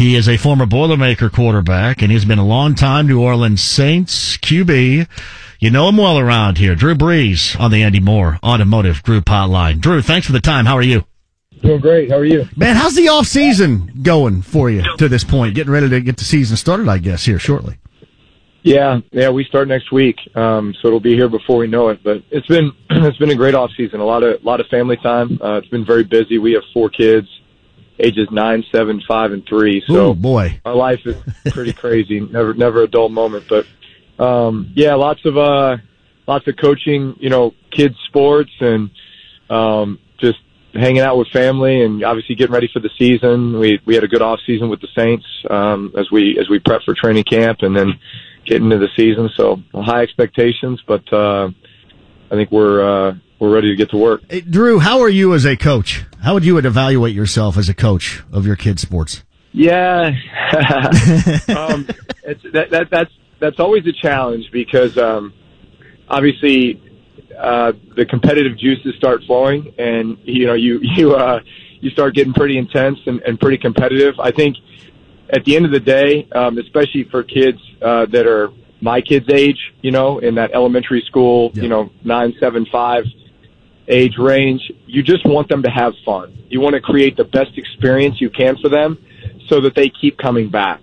He is a former Boilermaker quarterback, and he's been a long-time New Orleans Saints QB. You know him well around here. Drew Brees on the Andy Moore Automotive Group Hotline. Drew, thanks for the time. How are you? Doing great. How are you? Man, how's the off-season going for you to this point? Getting ready to get the season started, I guess, here shortly. Yeah, we start next week, so it'll be here before we know it. But it's been a great off season. A lot of family time. It's been very busy. We have 4 kids, ages 9, 7, 5, and 3. So ooh, boy, our life is pretty crazy. Never a dull moment. But lots of coaching. Kids sports and just hanging out with family, and obviously getting ready for the season. We had a good off season with the Saints as we prep for training camp, and then get into the season. So high expectations, but I think we're ready to get to work. Hey, Drew, how are you as a coach? How would you evaluate yourself as a coach of your kids' sports? Yeah, that's always a challenge because obviously the competitive juices start flowing, and you start getting pretty intense and pretty competitive. I think at the end of the day, especially for kids that are my kids' age, in that elementary school, 9, 7, 5 age range, you just want them to have fun. You want to create the best experience you can for them so that they keep coming back.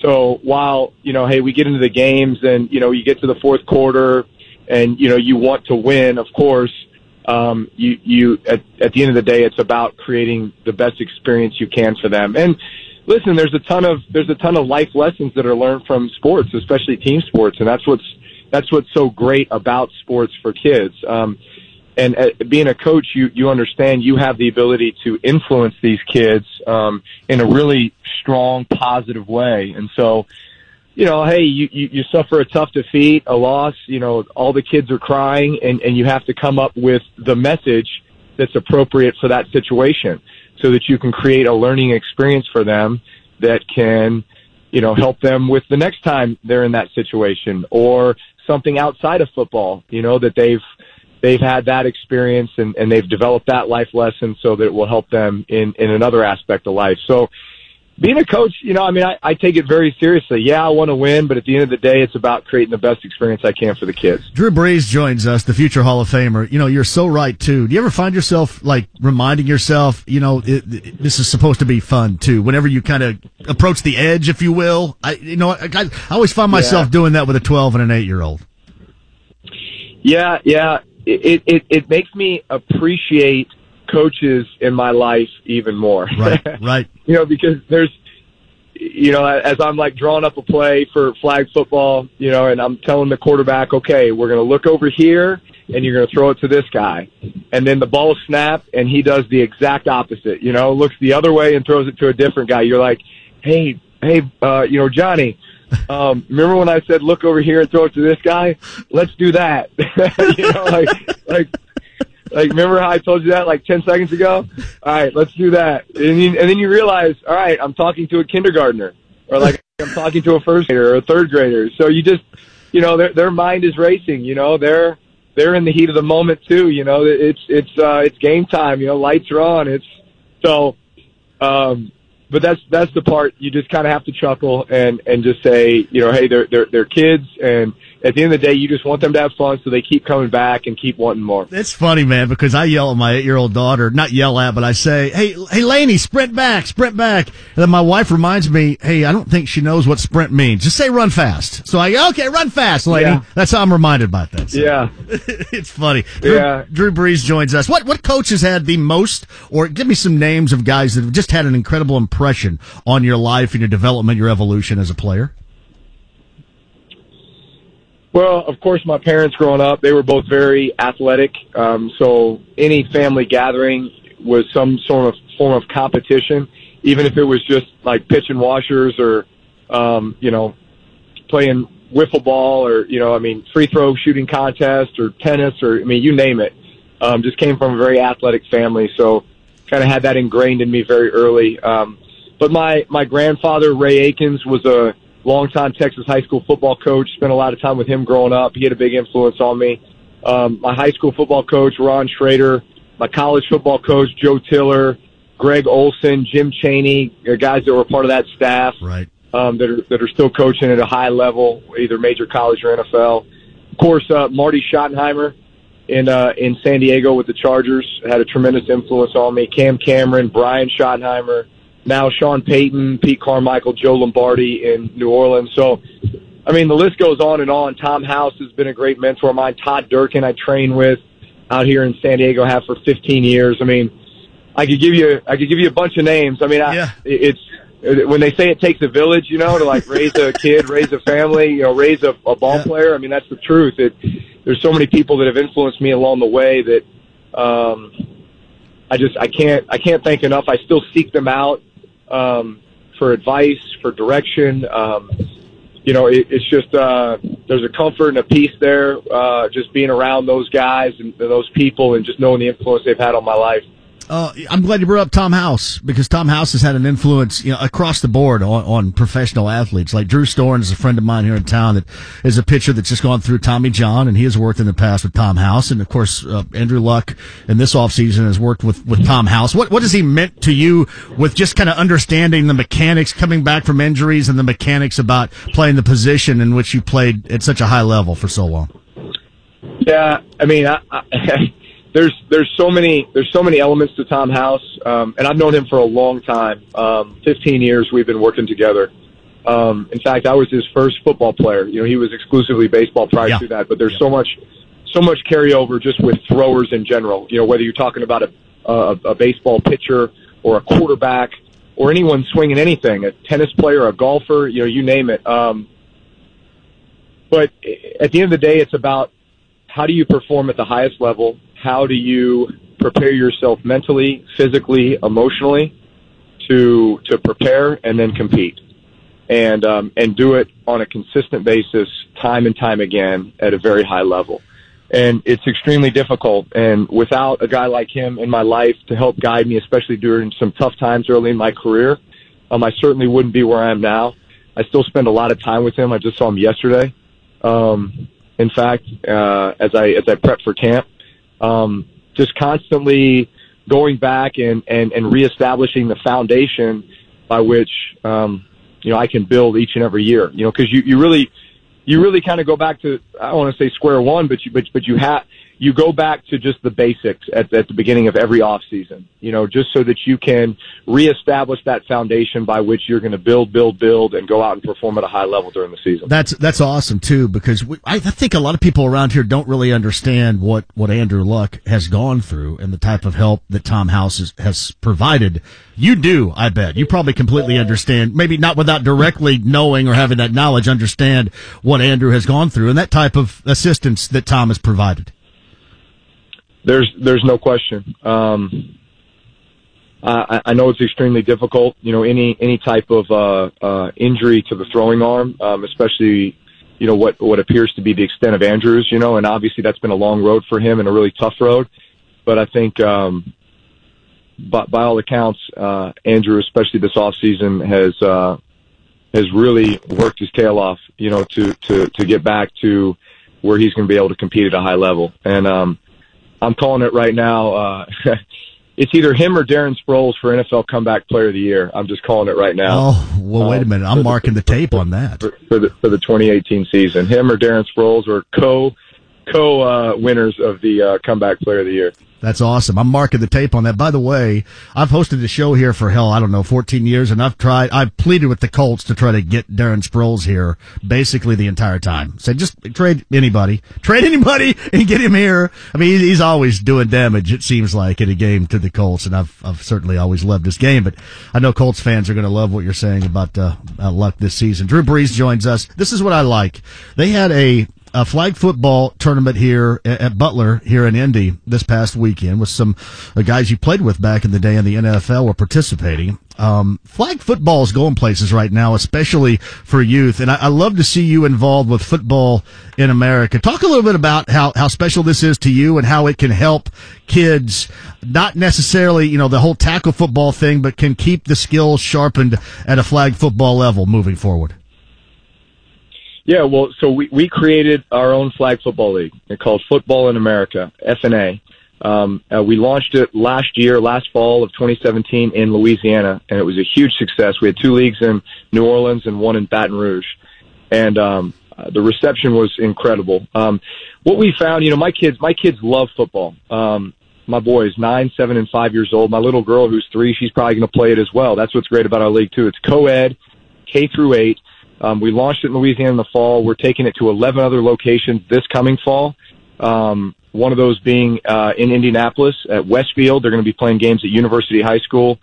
So while, hey, we get into the games and, you get to the fourth quarter and, you want to win, of course, you at the end of the day, it's about creating the best experience you can for them. And listen, there's a ton of life lessons that are learned from sports, especially team sports, and that's what's so great about sports for kids. And being a coach, you understand you have the ability to influence these kids in a really strong, positive way. And so, hey, you suffer a tough defeat, a loss. All the kids are crying, and you have to come up with the message that's appropriate for that situation, so that you can create a learning experience for them that can, help them with the next time they're in that situation, or something outside of football, that they've had that experience and they've developed that life lesson so that it will help them in another aspect of life. So being a coach, I take it very seriously. Yeah, I want to win, but at the end of the day, it's about creating the best experience I can for the kids. Drew Brees joins us, the future Hall of Famer. You're so right, too. Do you ever find yourself, reminding yourself, this is supposed to be fun, too, whenever you kind of approach the edge, if you will? I always find myself doing that with a 12 and an 8-year-old. Yeah. It makes me appreciate coaches in my life even more. Right. Because there's, as I'm drawing up a play for flag football, and I'm telling the quarterback, okay, we're going to look over here and you're going to throw it to this guy. And then the ball snapped and he does the exact opposite, looks the other way and throws it to a different guy. You're like, hey, Johnny, remember when I said, look over here and throw it to this guy? Let's do that. Remember how I told you that 10 seconds ago? All right, let's do that. And then you realize, all right, I'm talking to a kindergartner, or I'm talking to a first grader or a third grader. So you just, their mind is racing. They're in the heat of the moment too. It's game time. Lights are on. But that's the part you just kind of have to chuckle and just say, hey, they're kids, and at the end of the day, you just want them to have fun so they keep coming back and keep wanting more. It's funny, man, because I yell at my 8-year-old daughter, not yell at, but I say, hey, Lainey, sprint back. And then my wife reminds me, hey, I don't think she knows what sprint means. Just say run fast. So I go, okay, run fast, Lainey. Yeah. That's how I'm reminded about that. So. Yeah. It's funny. Yeah. Drew Brees joins us. What coach has had the most, or give me some names of guys that have just had an incredible impression on your life and your development, your evolution as a player? Well, of course, my parents growing up, they were both very athletic. So any family gathering was some sort of form of competition, even if it was just pitching washers or, playing wiffle ball or, free throw shooting contest or tennis or, you name it. Just came from a very athletic family. So kind of had that ingrained in me very early. But my grandfather, Ray Akins, was a longtime Texas high school football coach. Spent a lot of time with him growing up. He had a big influence on me. My high school football coach, Ron Schrader. My college football coach, Joe Tiller. Greg Olson, Jim Chaney, guys that were part of that staff, right? That are still coaching at a high level, either major college or NFL. Of course, Marty Schottenheimer in San Diego with the Chargers had a tremendous influence on me. Cam Cameron, Brian Schottenheimer, now Sean Payton, Pete Carmichael, Joe Lombardi in New Orleans. So, I mean, the list goes on and on. Tom House has been a great mentor of mine. Todd Durkin I train with out here in San Diego, have for 15 years. I mean, I could give you a bunch of names. I mean, it's when they say it takes a village, you know, to like raise a kid, raise a family, you know, raise a ball player. I mean, that's the truth. There's so many people that have influenced me along the way that I can't thank enough. I still seek them out for advice, for direction. You know, it's just there's a comfort and a peace there just being around those guys and those people and just knowing the influence they've had on my life. I'm glad you brought up Tom House, because Tom House has had an influence, you know, across the board on professional athletes. Like Drew Storn is a friend of mine here in town that is a pitcher that's just gone through Tommy John, and he has worked in the past with Tom House. And of course, Andrew Luck in this offseason has worked with Tom House. What has he meant to you with just kind of understanding the mechanics, coming back from injuries, and the mechanics about playing the position in which you played at such a high level for so long? Yeah, I mean, There's so many elements to Tom House, and I've known him for a long time. 15 years we've been working together. In fact, I was his first football player. You know, he was exclusively baseball prior to that. But there's so much carryover just with throwers in general. You know, whether you're talking about a baseball pitcher or a quarterback or anyone swinging anything, a tennis player, a golfer, you know, you name it. But at the end of the day, it's about how do you perform at the highest level. How do you prepare yourself mentally, physically, emotionally to prepare and then compete, and do it on a consistent basis, time and time again at a very high level. And it's extremely difficult. And without a guy like him in my life to help guide me, especially during some tough times early in my career, I certainly wouldn't be where I am now. I still spend a lot of time with him. I just saw him yesterday. In fact, as I prep for camp. Just constantly going back and reestablishing the foundation by which, you know, I can build each and every year, you know, cause you really kind of go back to, I don't want to say square one, but you go back to just the basics at the beginning of every off season, you know, just so that you can reestablish that foundation by which you're going to build, and go out and perform at a high level during the season. That's awesome too, because I think a lot of people around here don't really understand what Andrew Luck has gone through and the type of help that Tom House has provided. You do, I bet. You probably completely understand, maybe not without directly knowing or having that knowledge, understand what Andrew has gone through and that type of assistance that Tom has provided. There's no question. I know it's extremely difficult. You know, any type of injury to the throwing arm, especially, you know, what appears to be the extent of Andrew's. You know, and obviously that's been a long road for him and a really tough road. But I think, by all accounts, Andrew, especially this off season, has really worked his tail off. You know, to get back to where he's going to be able to compete at a high level. And I'm calling it right now. It's either him or Darren Sproles for NFL Comeback Player of the Year. I'm just calling it right now. Oh, well, wait a minute. I'm marking the tape on that. For the 2018 season. Him or Darren Sproles are co-winners of the Comeback Player of the Year. That's awesome. I'm marking the tape on that. By the way, I've hosted a show here for 14 years, and I've pleaded with the Colts to try to get Darren Sproles here basically the entire time. Said, just trade anybody and get him here. I mean, he's always doing damage, it seems like, in a game to the Colts, and I've certainly always loved his game, but I know Colts fans are going to love what you're saying about Luck this season. Drew Brees joins us. This is what I like. They had a flag football tournament here at Butler here in Indy this past weekend with some guys you played with back in the day in the NFL were participating. Flag football is going places right now, especially for youth. And I love to see you involved with Football in America. Talk a little bit about how special this is to you and how it can help kids, not necessarily, you know, the whole tackle football thing, but can keep the skills sharpened at a flag football level moving forward. Yeah, well, so we created our own flag football league. It's called Football in America, FNA. We launched it last fall of 2017 in Louisiana, and it was a huge success. We had 2 leagues in New Orleans and 1 in Baton Rouge, and the reception was incredible. What we found, my kids love football. My boys, 9, 7, and 5 years old. My little girl, who's 3, she's probably going to play it as well. That's what's great about our league too. It's co-ed, K through 8. We launched it in Louisiana in the fall. We're taking it to 11 other locations this coming fall. One of those being in Indianapolis at Westfield. They're going to be playing games at University High School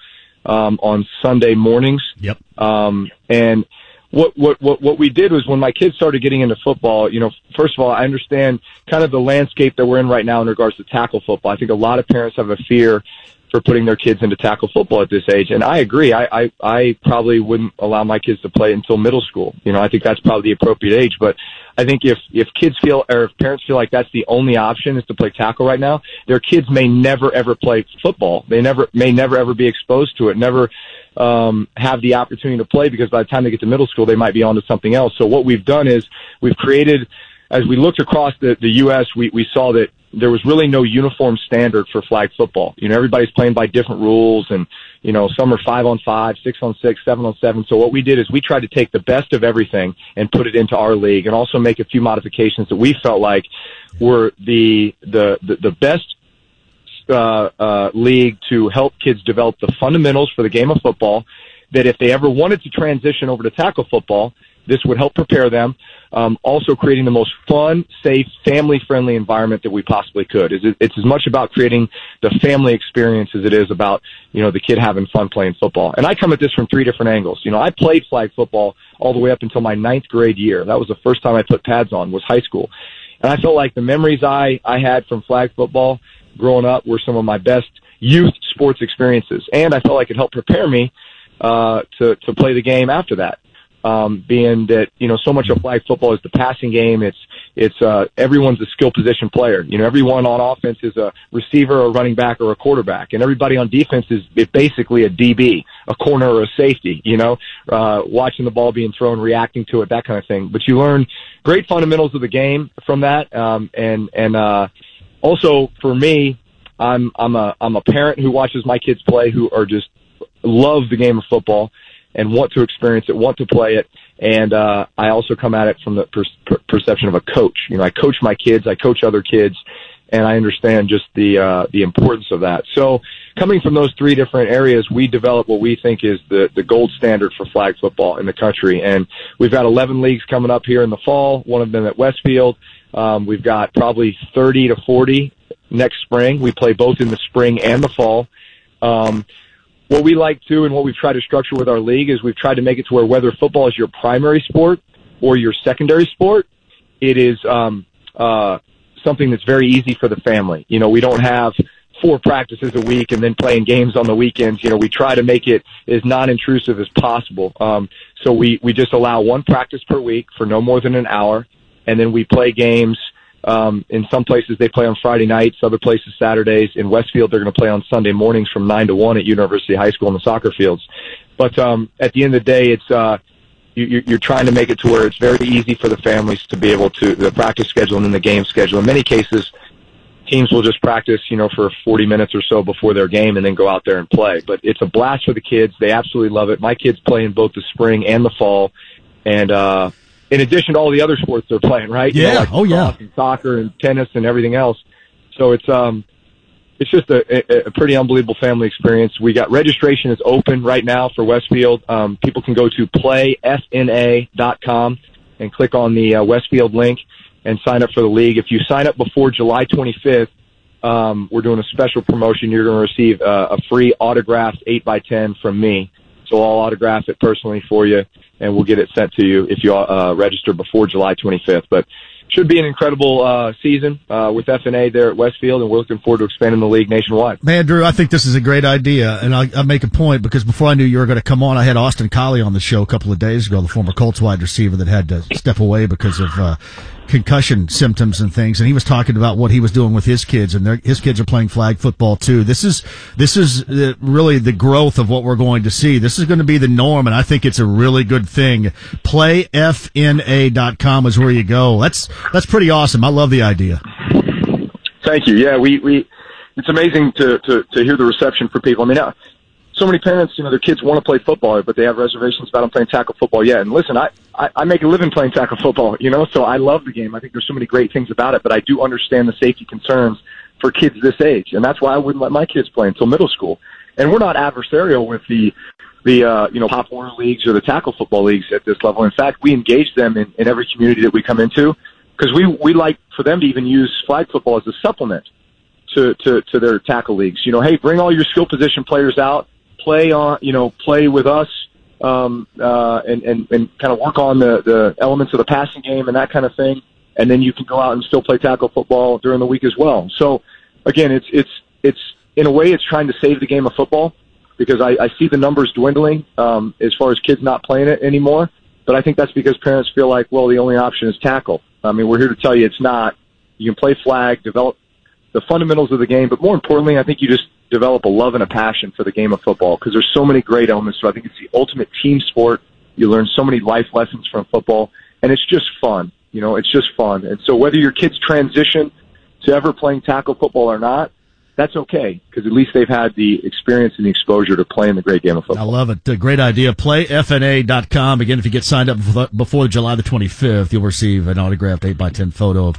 on Sunday mornings. Yep. And what we did was, when my kids started getting into football, first of all, I understand kind of the landscape that we're in right now in regards to tackle football. I think a lot of parents have a fear for putting their kids into tackle football at this age, and I agree. I probably wouldn't allow my kids to play until middle school. I think that's probably the appropriate age. But I think if kids feel, or if parents feel like that's the only option is to play tackle right now, their kids may never ever play football. They may never ever be exposed to it. Never have the opportunity to play, because by the time they get to middle school, they might be on to something else. So what we've done is we've created, as we looked across the U.S., we saw that there was really no uniform standard for flag football. Everybody's playing by different rules, and, some are 5-on-5, 6-on-6, 7-on-7. So what we did is we tried to take the best of everything and put it into our league, and also make a few modifications that we felt like were the best league to help kids develop the fundamentals for the game of football, that if they ever wanted to transition over to tackle football, this would help prepare them. Also creating the most fun, safe, family-friendly environment that we possibly could. It's as much about creating the family experience as it is about, the kid having fun playing football. And I come at this from 3 different angles. I played flag football all the way up until my 9th grade year. That was the first time I put pads on, was high school. And I felt like the memories I had from flag football growing up were some of my best youth sports experiences. And I felt like it helped prepare me to play the game after that. Being that, so much of flag football is the passing game. It's everyone's a skill position player. Everyone on offense is a receiver, a running back, or a quarterback. And everybody on defense is basically a DB, a corner, or a safety, watching the ball being thrown, reacting to it, that kind of thing. But you learn great fundamentals of the game from that. Also for me, I'm a parent who watches my kids play, who are just love the game of football and want to experience it, want to play it. And I also come at it from the perception of a coach. I coach my kids, I coach other kids, and I understand just the importance of that. So coming from those 3 different areas, we develop what we think is the gold standard for flag football in the country. And we've got 11 leagues coming up here in the fall, one of them at Westfield. We've got probably 30 to 40 next spring. We play both in the spring and the fall. What we like to, and what we've tried to structure with our league, is we've tried to make it to where, whether football is your primary sport or your secondary sport, it is something that's very easy for the family. We don't have 4 practices a week and then playing games on the weekends. We try to make it as non-intrusive as possible. So we just allow 1 practice per week for no more than an hour, and then we play games. In some places they play on Friday nights, other places Saturdays. In Westfield, they're going to play on Sunday mornings from 9 to 1 at University High School in the soccer fields. But at the end of the day, it's you're trying to make it to where it's very easy for the families to be able to, the practice schedule and then the game schedule. In many cases, teams will just practice, for 40 minutes or so before their game and then go out there and play. But it's a blast for the kids. They absolutely love it. My kids play in both the spring and the fall. And in addition to all the other sports they're playing, right? Yeah. Like and soccer and tennis and everything else. So it's just a pretty unbelievable family experience. We got registration is open right now for Westfield. People can go to playfna.com and click on the Westfield link and sign up for the league. If you sign up before July 25th, we're doing a special promotion. You're going to receive a free autographed 8x10 from me. So I'll autograph it personally for you, and we'll get it sent to you if you register before July 25th. But should be an incredible season with FNA there at Westfield, and we're looking forward to expanding the league nationwide. Man, Drew, I think this is a great idea, and I make a point because before I knew you were going to come on, I had Austin Collie on the show a couple of days ago, the former Colts wide receiver that had to step away because of concussion symptoms and things, and he was talking about what he was doing with his kids, and his kids are playing flag football too. This is really the growth of what we're going to see. This is going to be the norm, and I think it's a really good thing. Playfna.com is where you go. That's pretty awesome. I love the idea. Thank you. Yeah, we it's amazing to hear the reception for people. I mean, so many parents, their kids want to play football, but they have reservations about them playing tackle football yet. And listen, I make a living playing tackle football, so I love the game. I think there's so many great things about it, but I do understand the safety concerns for kids this age. And that's why I wouldn't let my kids play until middle school. And we're not adversarial with the Pop Warner leagues or the tackle football leagues at this level. In fact, we engage them in every community that we come into, because we like for them to even use flag football as a supplement to their tackle leagues. Hey, bring all your skill position players out. Play with us, and kind of work on the elements of the passing game and that kind of thing. And then you can go out and still play tackle football during the week as well. So again, it's in a way it's trying to save the game of football, because I see the numbers dwindling, as far as kids not playing it anymore. But I think that's because parents feel like, well, the only option is tackle. I mean, we're here to tell you it's not. You can play flag, develop the fundamentals of the game, but more importantly, I think you just develop a love and a passion for the game of football, because there's so many great elements. So I think it's the ultimate team sport. You learn so many life lessons from football, and it's just fun. It's just fun. And so whether your kids transition to ever playing tackle football or not, that's okay, because at least they've had the experience and the exposure to playing the great game of football. I love it. Great idea. PlayFNA.com. Again, if you get signed up before July the 25th, you'll receive an autographed 8x10 photo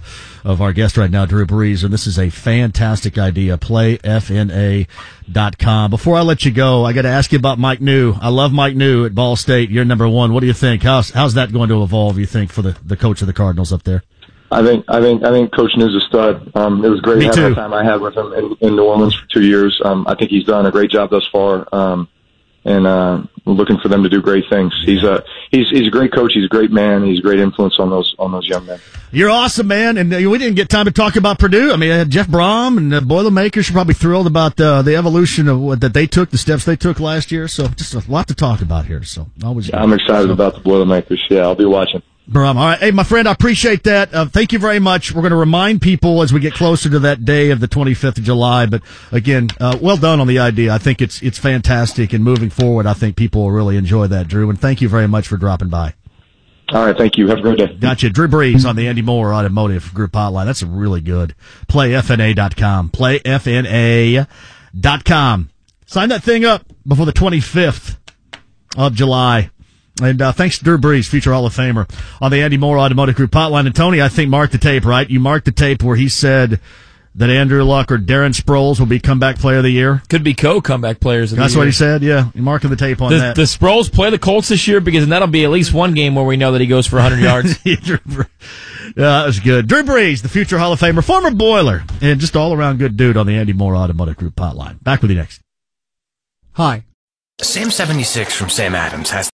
of our guest right now, Drew Brees, and this is a fantastic idea. PlayFNA.com. Before I let you go, I got to ask you about Mike New. I love Mike New at Ball State. You're number one. What do you think? How's that going to evolve, you think, for the coach of the Cardinals up there? I think Coach New's a stud. It was great having the time I had with him in New Orleans for 2 years. I think he's done a great job thus far, and we're looking for them to do great things. He's a great coach. He's a great man. He's a great influence on those young men. You're awesome, man. And we didn't get time to talk about Purdue. I mean, Jeff Brom and the Boilermakers are probably thrilled about the evolution of that they took, the steps they took last year. So just a lot to talk about here. So I'm excited about the Boilermakers. Yeah, I'll be watching. Brom. All right. Hey, my friend, I appreciate that. Thank you very much. We're going to remind people as we get closer to that day of the 25th of July. But again, well done on the idea. I think it's fantastic. And moving forward, I think people will really enjoy that, Drew. And thank you very much for dropping by. All right. Thank you. Have a great day. Gotcha. Drew Brees on the Andy Moore Automotive Group Hotline. That's really good. PlayFNA.com. PlayFNA.com. Sign that thing up before the 25th of July. And thanks to Drew Brees, future Hall of Famer, on the Andy Moore Automotive Group Hotline. And Tony, I think, marked the tape, right? You marked the tape where he said that Andrew Luck or Darren Sproles will be comeback player of the year. Could be co-comeback players of the year. That's what he said, yeah. You're marking the tape on that. Does Sproles play the Colts this year? Because that'll be at least one game where we know that he goes for 100 yards. Yeah, that was good. Drew Brees, the future Hall of Famer, former Boiler, and just all-around good dude on the Andy Moore Automotive Group Hotline. Back with you next. Hi. Sam 76 from Sam Adams has